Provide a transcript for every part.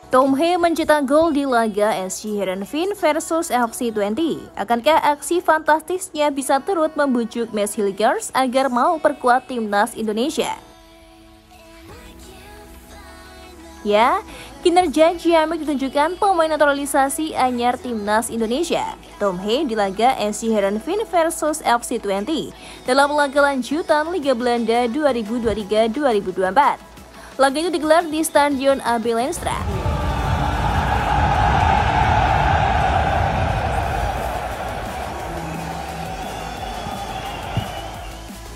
Tom Hee mencetak gol di laga SC Heerenveen versus FC20. Akankah aksi fantastisnya bisa turut membujuk Mads Hilgers agar mau perkuat timnas Indonesia? Ya, kinerja ciamik ditunjukkan pemain naturalisasi anyar timnas Indonesia, Tom Hee, di laga SC Heerenveen versus FC20 dalam laga lanjutan Liga Belanda 2023-2024. Laga itu digelar di Stadion AB Lenstra.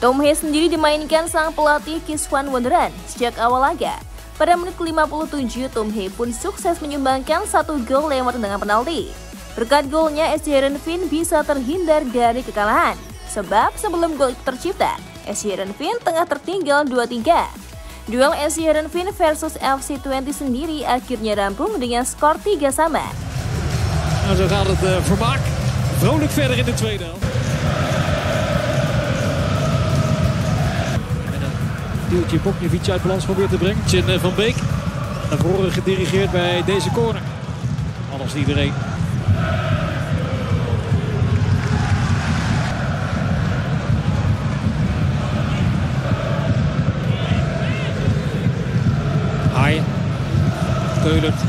Tom Hee sendiri dimainkan sang pelatih Kiswan Wonderan sejak awal laga. Pada menit ke-57, Tom Hee pun sukses menyumbangkan 1 gol lewat tendangan penalti. Berkat golnya, SC Heerenveen bisa terhindar dari kekalahan. Sebab sebelum gol itu tercipta, SC Heerenveen tengah tertinggal 2-3. Duel SC Heerenveen versus FC20 sendiri akhirnya rampung dengan skor 3-3. Nou, zo gaat het vermaak vrolijk verder in de tweede helft. Duwtje Boknevic uit balans probeert te brengen. Chin van Beek naar voren gedirigeerd bij deze corner. Alles iedereen. Haaien. Keulert.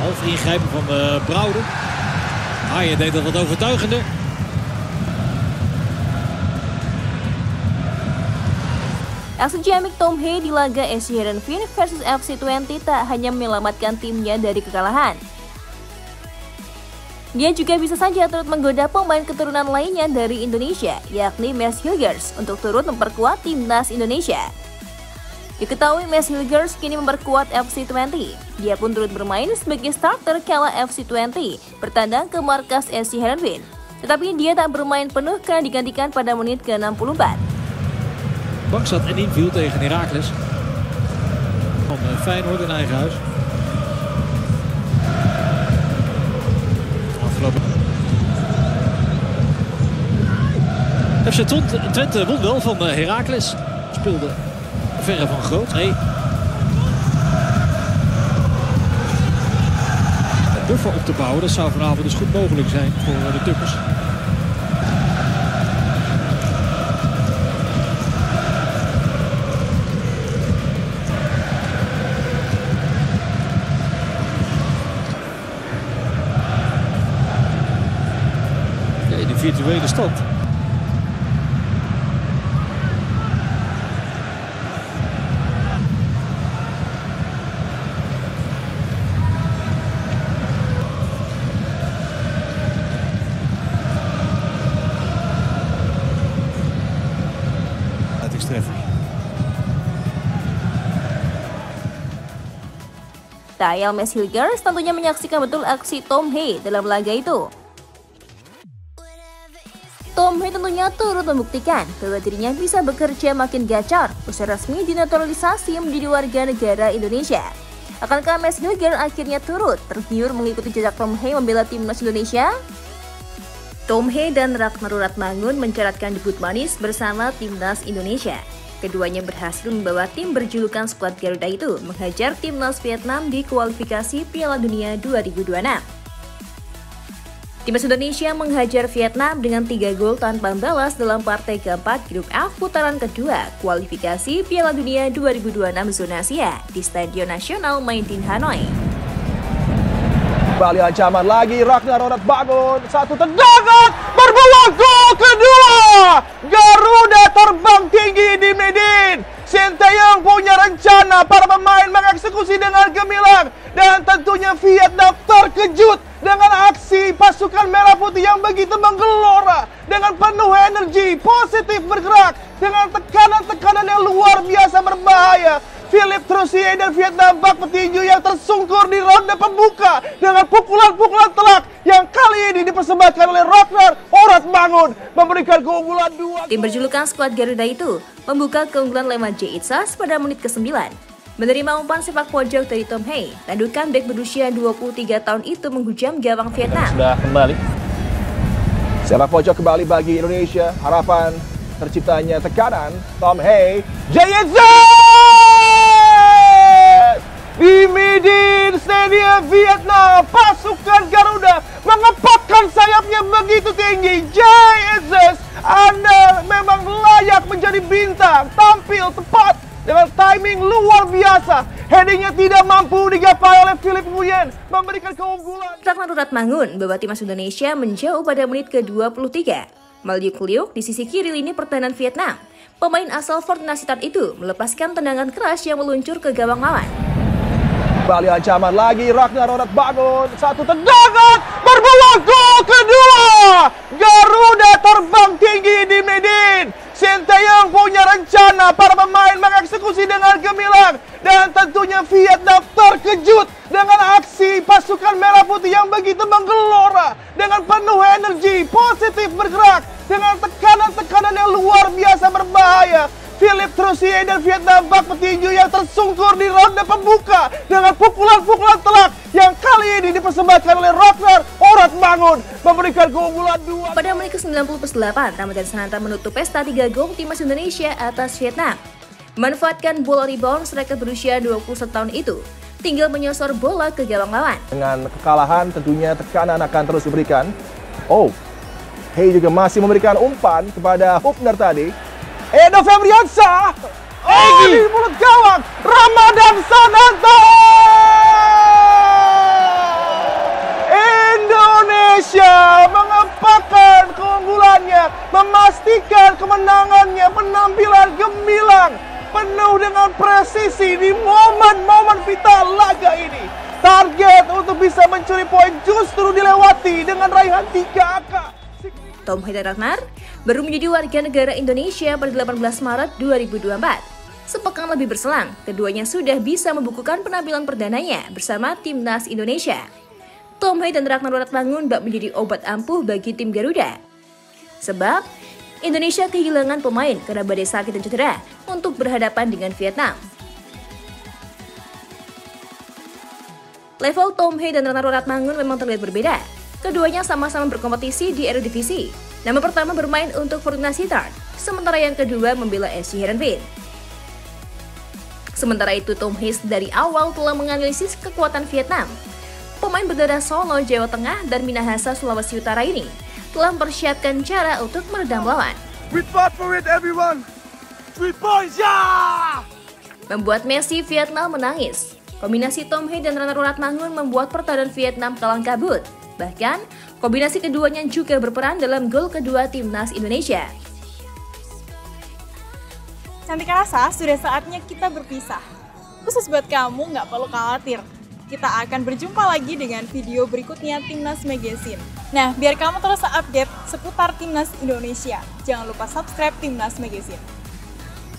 Half ingrijpen van Brouwer. Haaien deed dat wat overtuigender. Aksi ciamik Tom Hee di laga SC Heerenveen versus FC20 tak hanya menyelamatkan timnya dari kekalahan. Dia juga bisa saja turut menggoda pemain keturunan lainnya dari Indonesia, yakni Mads Hilgers, untuk turut memperkuat timnas Indonesia. Diketahui Mads Hilgers kini memperkuat FC20. Dia pun turut bermain sebagai starter kala FC20 bertandang ke markas SC Heerenveen. Tetapi dia tak bermain penuh karena digantikan pada menit ke-64. Bank zat en inviel tegen Heracles. Van Feyenoord in eigen huis. Afgelopen. FC Twente won wel van Heracles. Speelde verre van groot. Nee. Een buffer op te bouwen, dat zou vanavond dus goed mogelijk zijn voor de Tukkers. Ja, de virtuele stand. Tak ayal Mads Hilgers tentunya menyaksikan betul aksi Tom Hee dalam laga itu. Tom Hee tentunya turut membuktikan bahwa dirinya bisa bekerja makin gacor usai resmi dinaturalisasi menjadi warga negara Indonesia. Akankah Mads Hilgers akhirnya turut tergiur mengikuti jejak Tom Hee membela timnas Indonesia? Tom Hee dan Ragnar Ratmangun mencatatkan debut manis bersama timnas Indonesia. Keduanya berhasil membawa tim berjulukan skuad Garuda itu menghajar timnas Vietnam di kualifikasi Piala Dunia 2026. Timnas Indonesia menghajar Vietnam dengan 3 gol tanpa balas dalam partai keempat grup F putaran kedua kualifikasi Piala Dunia 2026 zona Asia di Stadion Nasional Maidin Hanoi. Kembali ancaman lagi, Ragnar Ratmangun, satu tendangan berbuah gol kedua. Garuda terbang tinggi di Maidin. Sinteyong punya rencana, para pemain mengeksekusi dengan gemilang. Dan tentunya Vietnam terkejut dengan aksi pasukan merah putih yang begitu menggelora. Dengan penuh energi, positif bergerak. Dengan tekanan-tekanan yang luar biasa berbahaya. Philippe Troussier dan Vietnam bak petinju yang tersungkur di ronde pembuka dengan pukulan-pukulan telak yang kali ini dipersembahkan oleh Ragnar Orat bangun memberikan keunggulan 2. Tim berjulukan skuad Garuda itu membuka keunggulan lewat Jay Itzas pada menit ke-9. Menerima umpan sepak pojok dari Tom Hei, tandukan bek berusia 23 tahun itu menghujam gawang Vietnam. Sudah kembali. Sepak pojok kembali bagi Indonesia. Harapan terciptanya tekanan. Tom Hei, Jay Itzas! Di Midin Stadium Vietnam, pasukan Garuda mengepakkan sayapnya begitu tinggi. Jay Itzas, Anda memang layak menjadi bintang. Tampil tepat dengan timing luar biasa. Headingnya tidak mampu digapai oleh Philip Nguyen, memberikan keunggulan. Ragnar Ratmangun membawa timnas Indonesia menjauh pada menit ke-23. Maliuk-liuk di sisi kiri lini pertahanan Vietnam. Pemain asal Fortuna Sittard itu melepaskan tendangan keras yang meluncur ke gawang lawan. Kembali ancaman lagi, Ragnar bangun. Satu tendangan, berpeluang gol kedua. Garuda terbang tinggi di Midin. Sinteyong punya rencana, para pemain mengeksekusi dengan gemilang. Dan tentunya Vietnam terkejut dengan aksi pasukan Merah Putih yang begitu menggelora. Dengan penuh energi, positif bergerak. Dengan tekanan-tekanan yang luar biasa berbahaya. Philip Trussier dan Vietnam bak petinju yang tersungkur di ronde pembuka dengan pukulan-pukulan telak yang kali ini dipersembahkan oleh Ragnar Ratmangun memberikan keunggulan 2. Pada menit ke-98, Ramadan Sananta menutup pesta 3 gol timnas Indonesia atas Vietnam. Memanfaatkan bola rebound striker berusia 21 tahun itu, tinggal menyosor bola ke gawang lawan. Dengan kekalahan tentunya tekanan akan terus diberikan. Hei juga masih memberikan umpan kepada Hubner tadi. Edo Febriansyah, di mulut gawang, Ramadan Sananta. Indonesia mengepakkan keunggulannya, memastikan kemenangannya, penampilan gemilang, penuh dengan presisi di momen-momen vital laga ini. Target untuk bisa mencuri poin justru dilewati dengan raihan 3 angka. Tom Hei dan Ragnar baru menjadi warga negara Indonesia pada 18 Maret 2024. Sepekan lebih berselang, keduanya sudah bisa membukukan penampilan perdananya bersama timnas Indonesia. Tom Hei dan Ragnar Ratmangun bak menjadi obat ampuh bagi tim Garuda. Sebab, Indonesia kehilangan pemain karena badai sakit dan cedera untuk berhadapan dengan Vietnam. Level Tom Hei dan Ragnar Ratmangun memang terlihat berbeda. Keduanya sama-sama berkompetisi di Eredivisie. Nama pertama bermain untuk Fortuna Sittard, sementara yang kedua membela SC Heerenveen. Sementara itu, Tom Hei dari awal telah menganalisis kekuatan Vietnam. Pemain berdarah Solo, Jawa Tengah, dan Minahasa, Sulawesi Utara ini telah mempersiapkan cara untuk meredam lawan. We fought for it, everyone. 3 points, yeah! Membuat Messi Vietnam menangis. Kombinasi Tom Hei dan Ragnar Ratmangun membuat pertahanan Vietnam kalang kabut. Bahkan, kombinasi keduanya juga berperan dalam gol kedua timnas Indonesia. Cantik rasa, sudah saatnya kita berpisah. Khusus buat kamu, nggak perlu khawatir. Kita akan berjumpa lagi dengan video berikutnya Timnas Magazine. Nah, biar kamu terus update seputar Timnas Indonesia, jangan lupa subscribe Timnas Magazine.